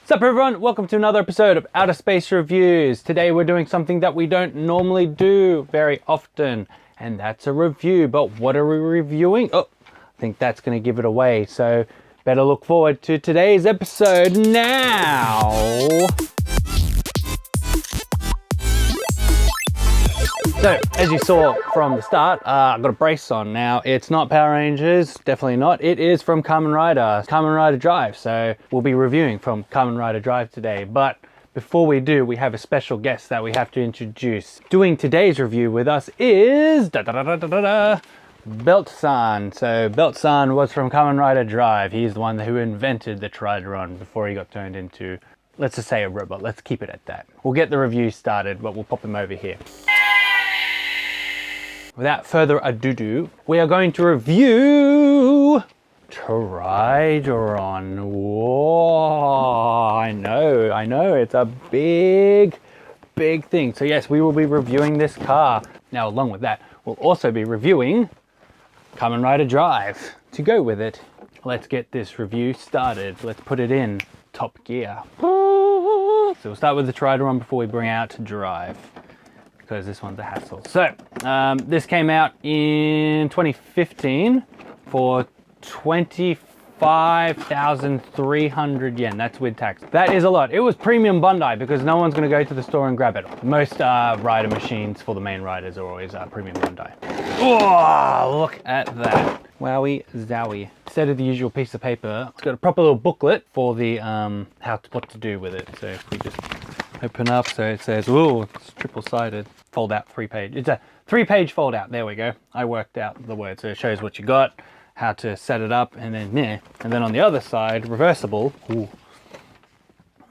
Sup everyone, welcome to another episode of Outer Space Reviews. Today we're doing something that we don't normally do very often, and that's a review. But what are we reviewing? Oh, I think that's going to give it away, so better look forward to today's episode now. So, as you saw from the start, I've got a brace on. Now, it's not Power Rangers, definitely not. It is from Kamen Rider Drive. So, we'll be reviewing from Kamen Rider Drive today. But before we do, we have a special guest that we have to introduce. Doing today's review with us is Belt-san. So, Belt-san was from Kamen Rider Drive. He's the one who invented the Tridoron before he got turned into, let's just say, a robot. Let's keep it at that. We'll get the review started, but we'll pop him over here. Without further ado, we are going to review Tridoron. Whoa, I know, it's a big thing. So yes, we will be reviewing this car. Now, along with that, we'll also be reviewing Kamen Rider Drive to go with it. Let's get this review started. Let's put it in top gear. So we'll start with the Tridoron before we bring out Drive, because this one's a hassle. So, this came out in 2015 for 25,300 yen. That's with tax. That is a lot. It was premium Bandai because no one's going to go to the store and grab it. Most rider machines for the main riders are always premium Bandai. Oh, look at that. Wowie zowie. Instead of the usual piece of paper, it's got a proper little booklet for the what to do with it. So if we just open up, so it says, oh, it's triple-sided, fold out 3-page. It's a 3-page fold out. There we go. I worked out the word. So it shows what you got, how to set it up, and then on the other side, reversible,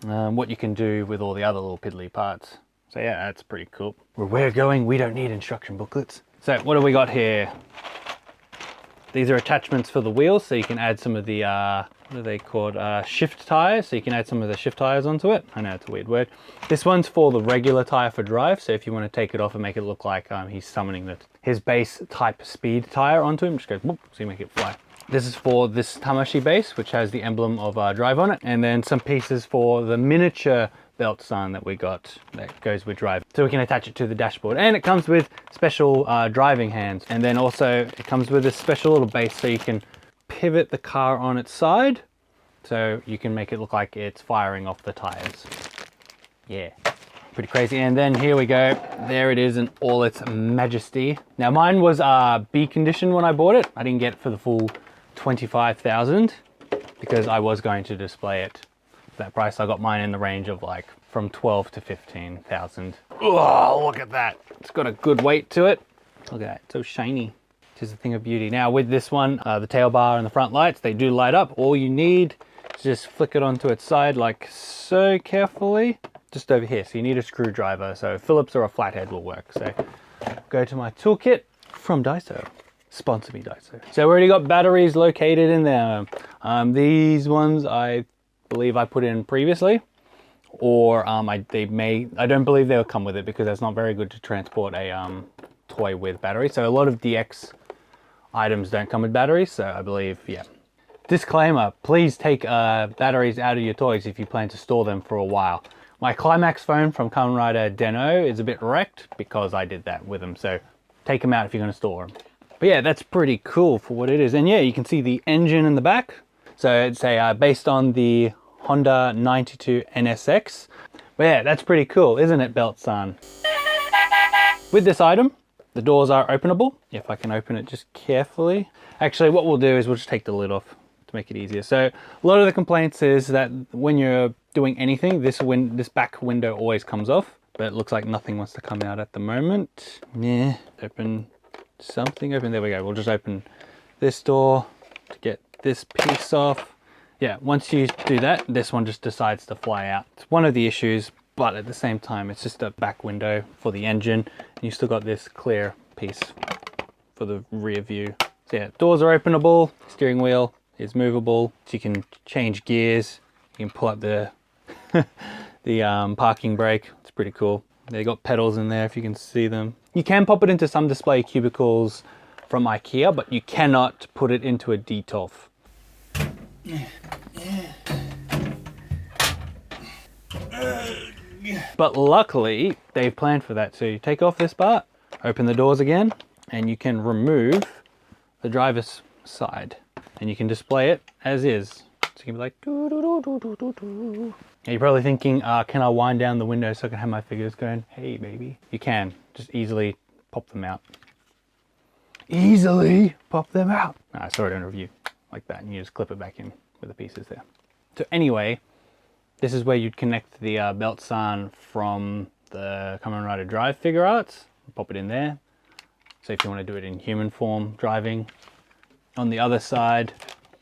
what you can do with all the other little piddly parts. So yeah, that's pretty cool. Where we're going, we don't need instruction booklets. So what do we got here? These are attachments for the wheels, so you can add some of the, what are they called? Shift tires, so you can add some of the shift tires onto it. I know it's a weird word. This one's for the regular tire for Drive, so if you want to take it off and make it look like he's summoning his base type speed tire onto him, just goes whoop, so you make it fly. This is for this Tamashi base, which has the emblem of Drive on it, and then some pieces for the miniature Belt-san that we got that goes with Drive, so we can attach it to the dashboard. And it comes with special driving hands, and then also it comes with a special little base so you can pivot the car on its side so you can make it look like it's firing off the tires. Yeah, pretty crazy. And then here we go, there it is in all its majesty. Now mine was B condition when I bought it. I didn't get it for the full 25,000 because I was going to display it that price. I got mine in the range of like from 12 to 15,000. Oh, look at that. It's got a good weight to it. Look at that, it's so shiny. It is a thing of beauty. Now with this one, the tail bar and the front lights, they do light up. All you need is just flick it onto its side like so, carefully. Just over here, so you need a screwdriver. So Phillips or a flathead will work. So go to my toolkit from Daiso. Sponsor me, Daiso. So we already got batteries located in there. These ones I believe I put in previously, or I don't believe they'll come with it because that's not very good to transport a toy with batteries. So a lot of DX items don't come with batteries, so I believe, yeah. Disclaimer, please take batteries out of your toys if you plan to store them for a while. My Climax phone from Kamen Rider Den-O is a bit wrecked because I did that with them, so take them out if you're going to store them. But yeah, that's pretty cool for what it is. And yeah, you can see the engine in the back. So it's based on the Honda 92 NSX. But yeah, that's pretty cool, isn't it, Belt-san? With this item, the doors are openable. If I can open it just carefully. Actually, what we'll do is we'll just take the lid off to make it easier. So a lot of the complaints is that when you're doing anything, this back window always comes off. But it looks like nothing wants to come out at the moment. Yeah, open something, open, there we go. We'll just open this door to get this piece off. Yeah, once you do that, this one just decides to fly out. It's one of the issues, but at the same time, it's just a back window for the engine. And you still got this clear piece for the rear view. So yeah, doors are openable, steering wheel is movable. So you can change gears. You can pull up the, the parking brake. It's pretty cool. They got pedals in there if you can see them. You can pop it into some display cubicles from IKEA, but you cannot put it into a DTOF. But luckily, they've planned for that. So you take off this part, open the doors again, and you can remove the driver's side. And you can display it as is. So you can be like, doo, doo, doo, doo, doo, doo, doo. Now you're probably thinking, can I wind down the window so I can have my figures going, hey baby? You can, just easily pop them out. Easily pop them out. I saw it in a review like that, and you just clip it back in with the pieces there. So anyway, this is where you'd connect the belt san from the Kamen Rider Drive Figuarts. Pop it in there. So if you want to do it in human form driving. On the other side,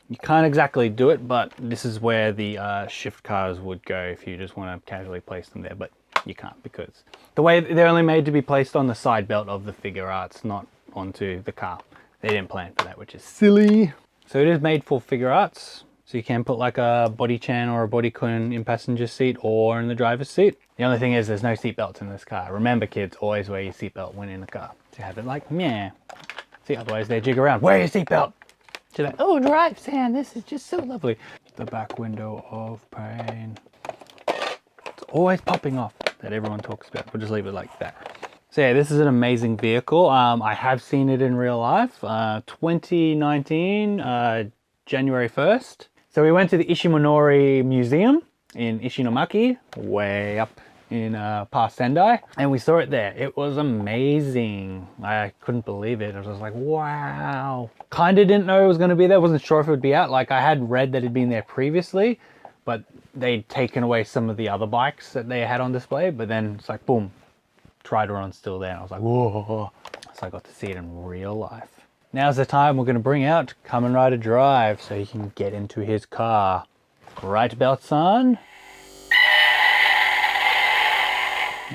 you can't exactly do it, but this is where the shift cars would go if you just want to casually place them there, but you can't because the way they're only made to be placed on the side belt of the Figuarts, not onto the car. They didn't plan for that, which is silly. So it is made for Figuarts. So you can put like a body chan or a body kun in passenger seat or in the driver's seat. The only thing is there's no seat belts in this car. Remember kids, always wear your seatbelt when in the car. To have it like, meh. See, otherwise they jig around. Wear your seatbelt. So like, oh, drive, Sam, this is just so lovely. The back window of pain. It's always popping off that everyone talks about. We'll just leave it like that. So yeah, this is an amazing vehicle. I have seen it in real life. 2019, January 1st. So we went to the Ishinomaki Museum in Ishinomaki, way up in past Sendai, and we saw it there. It was amazing. I couldn't believe it. I was like, wow. Kind of didn't know it was going to be there. Wasn't sure if it would be out. Like I had read that it'd been there previously, but they'd taken away some of the other bikes that they had on display. But then it's like, boom, Tridoron's still there. And I was like, whoa. So I got to see it in real life. Now's the time we're going to bring out Kamen Rider Drive so he can get into his car. Right, belt-san?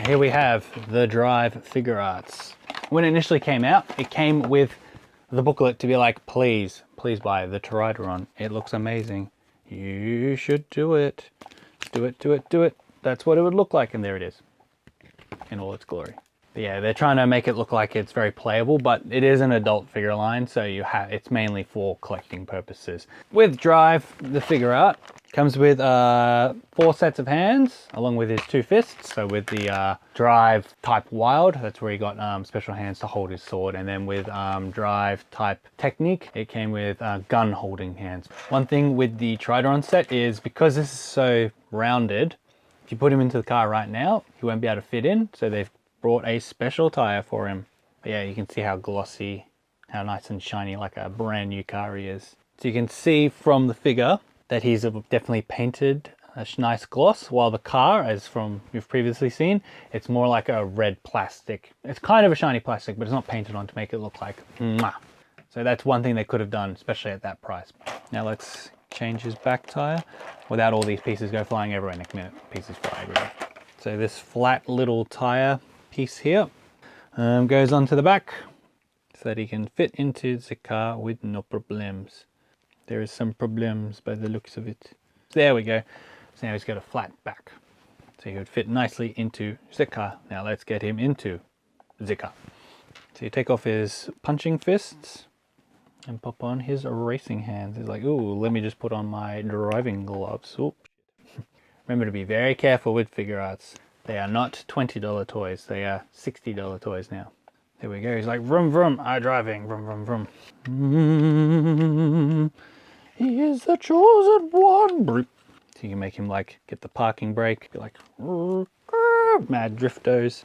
Here we have the Drive Figuarts. When it initially came out, it came with the booklet to be like, please buy the Tridoron. It looks amazing. You should do it. Do it, do it, do it. That's what it would look like, and there it is in all its glory. But yeah, they're trying to make it look like it's very playable, but it is an adult figure line, so it's mainly for collecting purposes. With Drive, the figure art comes with 4 sets of hands, along with his 2 fists. So with the Drive Type Wild, that's where he got special hands to hold his sword. And then with Drive Type Technique, it came with gun holding hands. One thing with the Tridoron set is because this is so rounded, if you put him into the car right now, he won't be able to fit in. So they've brought a special tire for him. But yeah, you can see how glossy, how nice and shiny, like a brand new car he is. So you can see from the figure that he's definitely painted a nice gloss, while the car, as from you've previously seen, it's more like a red plastic. It's kind of a shiny plastic, but it's not painted on to make it look like mwah. So that's one thing they could have done, especially at that price. Now let's change his back tire without all these pieces go flying everywhere. Next minute, pieces fly everywhere. So this flat little tire piece here goes onto the back so that he can fit into the car with no problems. There is some problems by the looks of it. There we go. So now he's got a flat back. So he would fit nicely into the car. Now let's get him into the car. So you take off his punching fists and pop on his racing hands. He's like, ooh, let me just put on my driving gloves. Ooh. Remember to be very careful with figure arts. They are not $20 toys. They are $60 toys now. There we go. He's like, vroom, vroom, I'm driving, vroom, vroom, vroom. He is the chosen one. So you can make him like get the parking brake, be like mad driftos.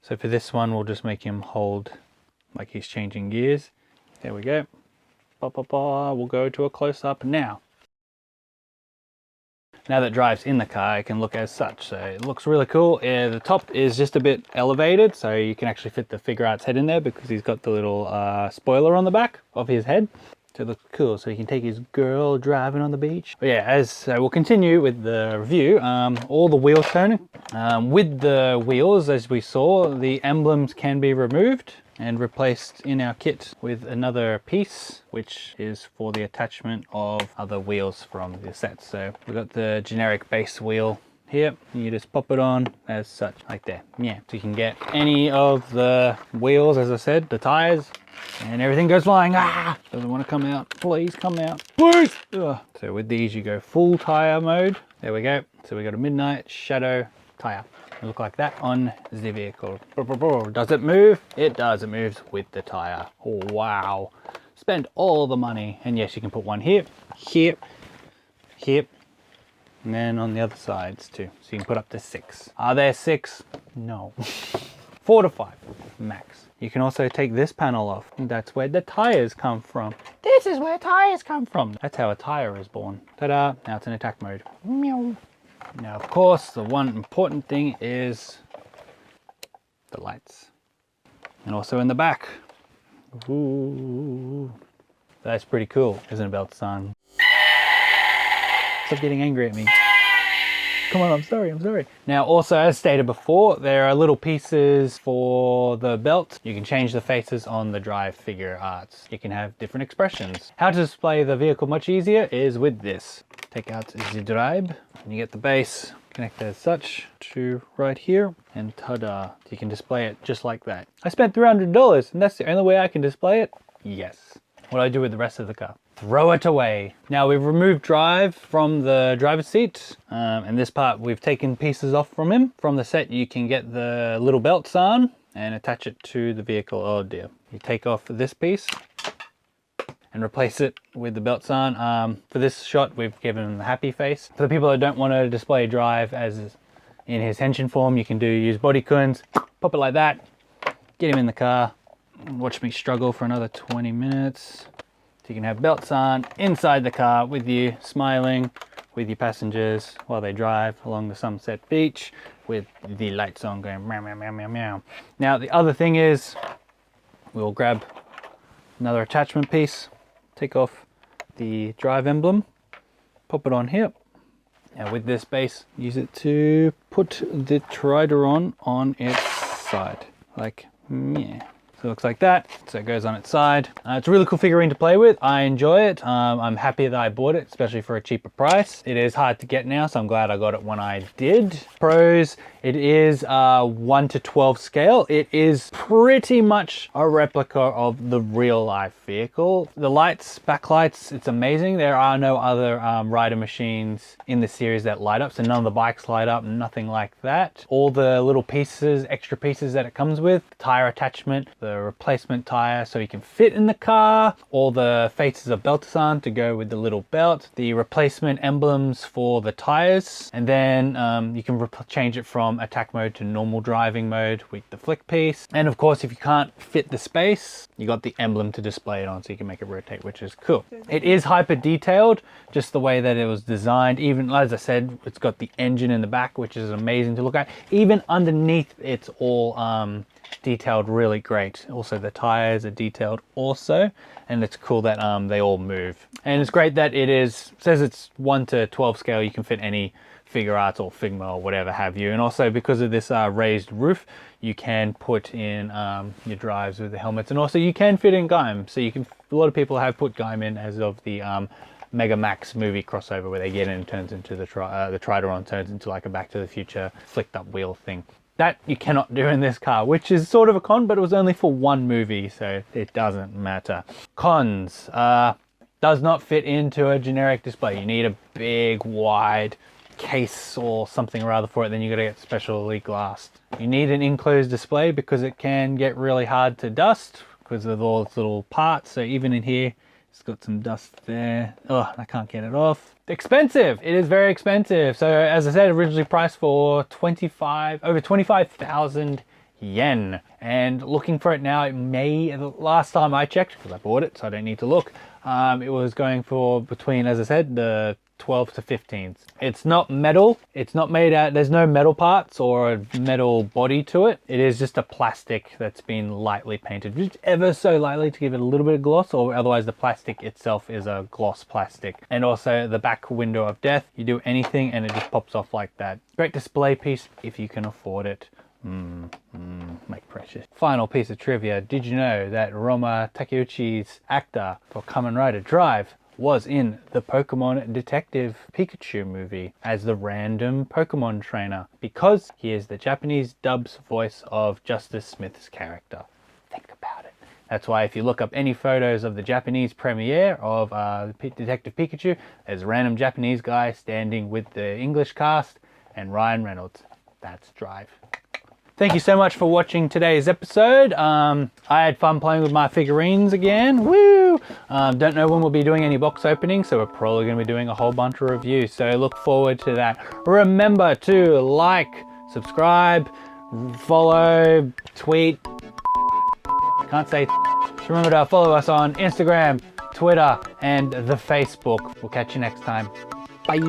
So for this one, we'll just make him hold like he's changing gears. There we go. We'll go to a close-up now. Now that Drive's in the car, it can look as such. So it looks really cool. The top is just a bit elevated, so you can actually fit the figure art's head in there because he's got the little spoiler on the back of his head. So it looks cool. So he can take his girl driving on the beach. But yeah, we'll continue with the review. All the wheel turning. With the wheels, as we saw, the emblems can be removed and replaced in our kit with another piece, which is for the attachment of other wheels from the set. So we've got the generic base wheel here, you just pop it on as such, like there. Yeah, so you can get any of the wheels, as I said, the tires, and everything goes flying. Ah, doesn't want to come out. Please come out. Please. Ugh. So with these, you go full tire mode. There we go. So we got a midnight shadow tire. It look like that on the vehicle. Does it move? It does. It moves with the tire. Oh, wow. Spend all the money. And yes, you can put one here, here, here, and then on the other sides too. So you can put up to 6. Are there 6? No. 4 to 5 max. You can also take this panel off. And that's where the tires come from. This is where tires come from. That's how a tire is born. Ta-da! Now it's in attack mode. Meow. Now, of course, the one important thing is the lights. And also in the back. Ooh. That's pretty cool, isn't it, Belt-san? Stop getting angry at me. Come on, I'm sorry. Now, also, as stated before, there are little pieces for the belt. You can change the faces on the Drive Figuarts. You can have different expressions. How to display the vehicle much easier is with this. Take out the drive, and you get the base connected as such to right here, and ta-da, you can display it just like that. I spent $300, and that's the only way I can display it? Yes. What do I do with the rest of the car? Throw it away. Now we've removed Drive from the driver's seat, and this part we've taken pieces off from him. From the set you can get the little belts on and attach it to the vehicle. Oh dear. You take off this piece and replace it with the belts on. For this shot we've given him the happy face. For the people that don't want to display Drive as in his henshin form, you can use bodycoons, pop it like that, get him in the car, watch me struggle for another 20 minutes. So you can have belts on inside the car with you, smiling with your passengers while they drive along the Sunset Beach with the lights on going meow, meow, meow, meow, meow. Now the other thing is, we'll grab another attachment piece, take off the Drive emblem, pop it on here. Now with this base, use it to put the Tridoron on its side, like yeah. So it looks like that. So it goes on its side. It's a really cool figurine to play with. I enjoy it. I'm happy that I bought it, especially for a cheaper price. It is hard to get now, so I'm glad I got it when I did. Pros, it is 1 to 12 scale. It is pretty much a replica of the real life vehicle. The lights, backlights, it's amazing. There are no other rider machines in the series that light up, so none of the bikes light up, nothing like that. All the little pieces, extra pieces that it comes with, tire attachment, the replacement tire so you can fit in the car, all the faces of Belt-san to go with the little belt, the replacement emblems for the tires, and then you can change it from attack mode to normal driving mode with the flick piece. And of course, if you can't fit the space, you got the emblem to display it on so you can make it rotate, which is cool. It is hyper detailed, just the way that it was designed. Even as I said, it's got the engine in the back, which is amazing to look at. Even underneath, it's all detailed really great. Also the tires are detailed also, and it's cool that they all move. And it's great that says it's 1 to 12 scale. You can fit any Figuarts or Figma or whatever have you. And also because of this raised roof, you can put in your drives with the helmets, and also you can fit in Gaim. So you can, a lot of people have put Gaim in as of the Mega Max movie crossover, where they get in and turns into the Tridoron turns into like a Back to the Future flicked up wheel thing. That you cannot do in this car, which is sort of a con, but it was only for one movie, so it doesn't matter. Cons, does not fit into a generic display. You need a big, wide case or something or other for it, then you gotta get specially glassed. You need an enclosed display because it can get really hard to dust because of all its little parts. So even in here, it's got some dust there. Oh, I can't get it off. Expensive. It is very expensive. So as I said, originally priced for over 25,000 yen. And looking for it now, the last time I checked, because I bought it, so I don't need to look, it was going for between, as I said, the 12 to 15s. It's not metal. It's not made out, there's no metal parts or a metal body to it. It is just a plastic that's been lightly painted, just ever so lightly to give it a little bit of gloss, or otherwise the plastic itself is a gloss plastic. And also the back window of death, you do anything and it just pops off like that. Great display piece if you can afford it. Make precious. Final piece of trivia. Did you know that Roma Takeuchi's actor for Kamen Rider Drive was in the Pokemon Detective Pikachu movie as the random Pokemon trainer, because he is the Japanese dub's voice of Justice Smith's character. Think about it. That's why if you look up any photos of the Japanese premiere of Detective Pikachu, there's a random Japanese guy standing with the English cast and Ryan Reynolds. That's Drive. Thank you so much for watching today's episode. I had fun playing with my figurines again. Woo! Don't know when we'll be doing any box openings, so we're probably going to be doing a whole bunch of reviews. So look forward to that. Remember to like, subscribe, follow, tweet. Can't say. Remember to follow us on Instagram, Twitter, and the Facebook. We'll catch you next time. Bye!